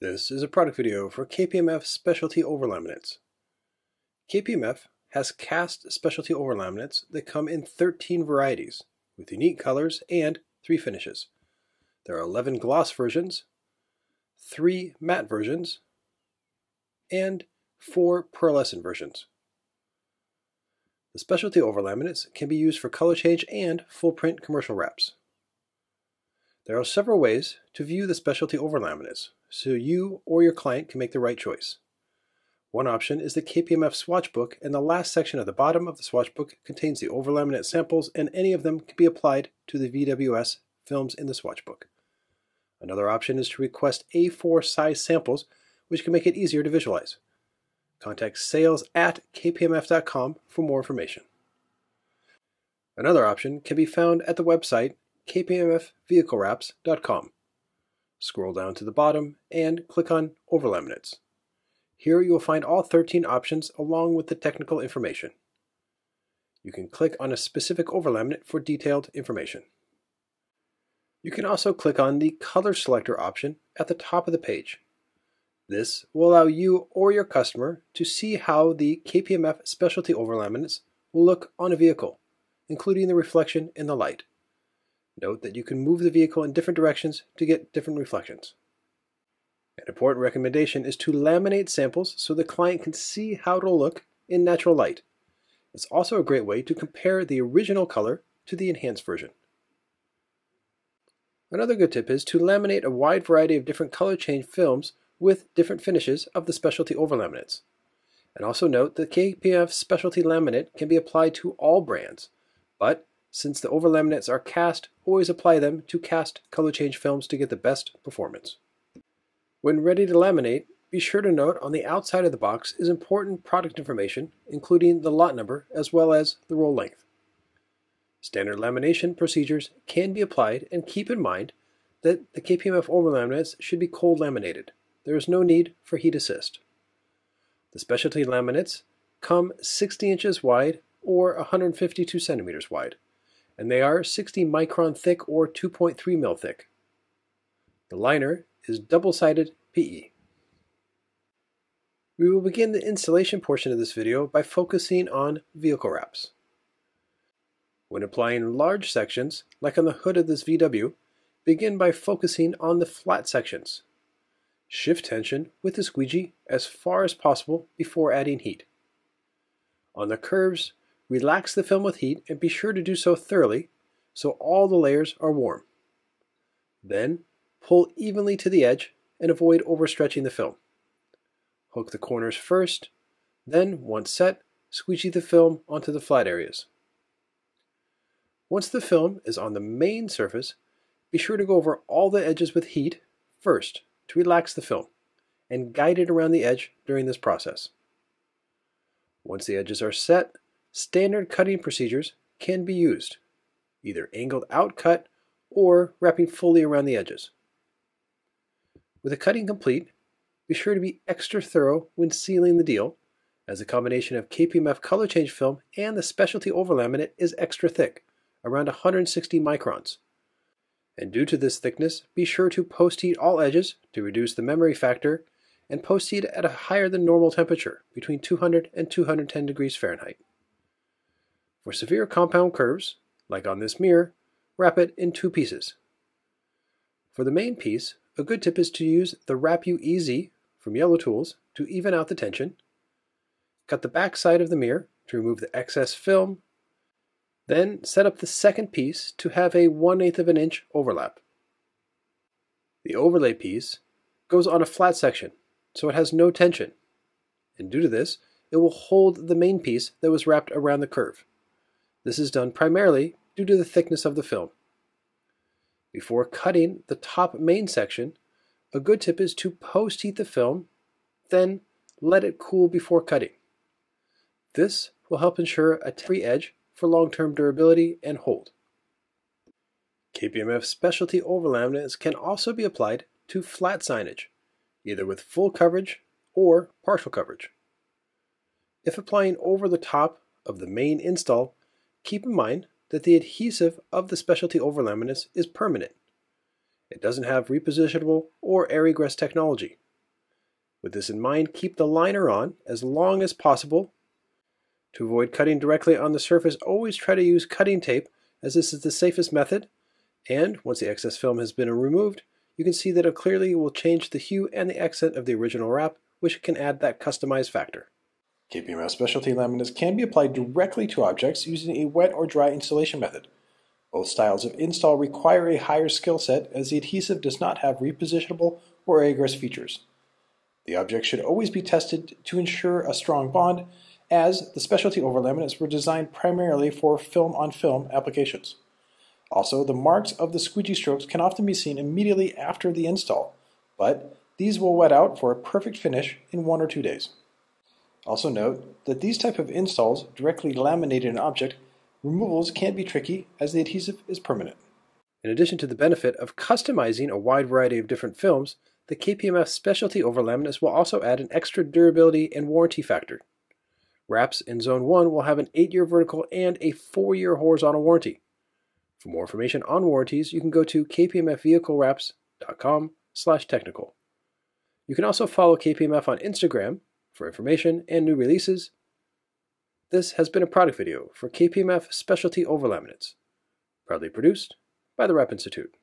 This is a product video for KPMF Specialty Laminates. KPMF has cast specialty laminates that come in 13 varieties with unique colors and 3 finishes. There are 11 gloss versions, 3 matte versions, and 4 pearlescent versions. The specialty laminates can be used for color change and full print commercial wraps. There are several ways to view the specialty laminates, so you or your client can make the right choice. One option is the KPMF Swatchbook, and the last section at the bottom of the Swatchbook contains the laminate samples, and any of them can be applied to the VWS films in the Swatchbook. Another option is to request A4 size samples, which can make it easier to visualize. Contact sales@kpmf.com for more information. Another option can be found at the website KPMFVehicleWraps.com. Scroll down to the bottom and click on Overlaminates. Here you will find all 13 options along with the technical information. You can click on a specific overlaminate for detailed information. You can also click on the Color Selector option at the top of the page. This will allow you or your customer to see how the KPMF specialty overlaminates will look on a vehicle, including the reflection in the light. Note that you can move the vehicle in different directions to get different reflections. An important recommendation is to laminate samples so the client can see how it'll look in natural light. It's also a great way to compare the original color to the enhanced version. Another good tip is to laminate a wide variety of different color change films with different finishes of the specialty overlaminates. And also note that KPMF Specialty Laminate can be applied to all brands, but since the overlaminates are cast, always apply them to cast color change films to get the best performance. When ready to laminate, be sure to note on the outside of the box is important product information, including the lot number as well as the roll length. Standard lamination procedures can be applied, and keep in mind that the KPMF overlaminates should be cold laminated. There is no need for heat assist. The specialty laminates come 60 inches wide or 152 centimeters wide, and they are 60 micron thick or 2.3 mil thick. The liner is double-sided PE. We will begin the installation portion of this video by focusing on vehicle wraps. When applying large sections, like on the hood of this VW, begin by focusing on the flat sections. Shift tension with the squeegee as far as possible before adding heat. On the curves, relax the film with heat and be sure to do so thoroughly so all the layers are warm. Then, pull evenly to the edge and avoid overstretching the film. Hook the corners first, then, once set, squeegee the film onto the flat areas. Once the film is on the main surface, be sure to go over all the edges with heat first to relax the film, and guide it around the edge during this process. Once the edges are set, standard cutting procedures can be used, either angled out cut or wrapping fully around the edges. With the cutting complete, be sure to be extra thorough when sealing the deal, as the combination of KPMF color change film and the specialty overlaminate is extra thick, around 160 microns. And due to this thickness, be sure to post-heat all edges to reduce the memory factor, and post-heat at a higher than normal temperature, between 200 and 210 degrees Fahrenheit. For severe compound curves, like on this mirror, wrap it in 2 pieces. For the main piece, a good tip is to use the U Ezee from Yellow Tools to even out the tension. Cut the back side of the mirror to remove the excess film. Then set up the second piece to have a 1/8 of an inch overlap. The overlay piece goes on a flat section, so it has no tension, and due to this, it will hold the main piece that was wrapped around the curve. This is done primarily due to the thickness of the film. Before cutting the top main section, a good tip is to post-heat the film, then let it cool before cutting. This will help ensure a free edge for long-term durability and hold. KPMF specialty overlaminates can also be applied to flat signage, either with full coverage or partial coverage. If applying over the top of the main install, keep in mind that the adhesive of the specialty overlaminates is permanent. It doesn't have repositionable or air egress technology, With this in mind, keep the liner on as long as possible. To avoid cutting directly on the surface, always try to use cutting tape, as this is the safest method, and once the excess film has been removed, you can see that it clearly will change the hue and the accent of the original wrap, which can add that customized factor. KPMF Specialty Laminates can be applied directly to objects using a wet or dry installation method. Both styles of install require a higher skill set, as the adhesive does not have repositionable or egress features. The object should always be tested to ensure a strong bond, as the specialty overlaminates were designed primarily for film-on-film applications. Also, the marks of the squeegee strokes can often be seen immediately after the install, but these will wet out for a perfect finish in 1 or 2 days. Also note that these type of installs directly laminating an object, removals can be tricky as the adhesive is permanent. In addition to the benefit of customizing a wide variety of different films, the KPMF specialty overlaminates will also add an extra durability and warranty factor. Wraps in Zone 1 will have an 8-year vertical and a 4-year horizontal warranty. For more information on warranties, you can go to kpmfvehiclewraps.com/technical. You can also follow KPMF on Instagram for information and new releases. This has been a product video for KPMF Specialty Overlaminates, proudly produced by the Wrap Institute.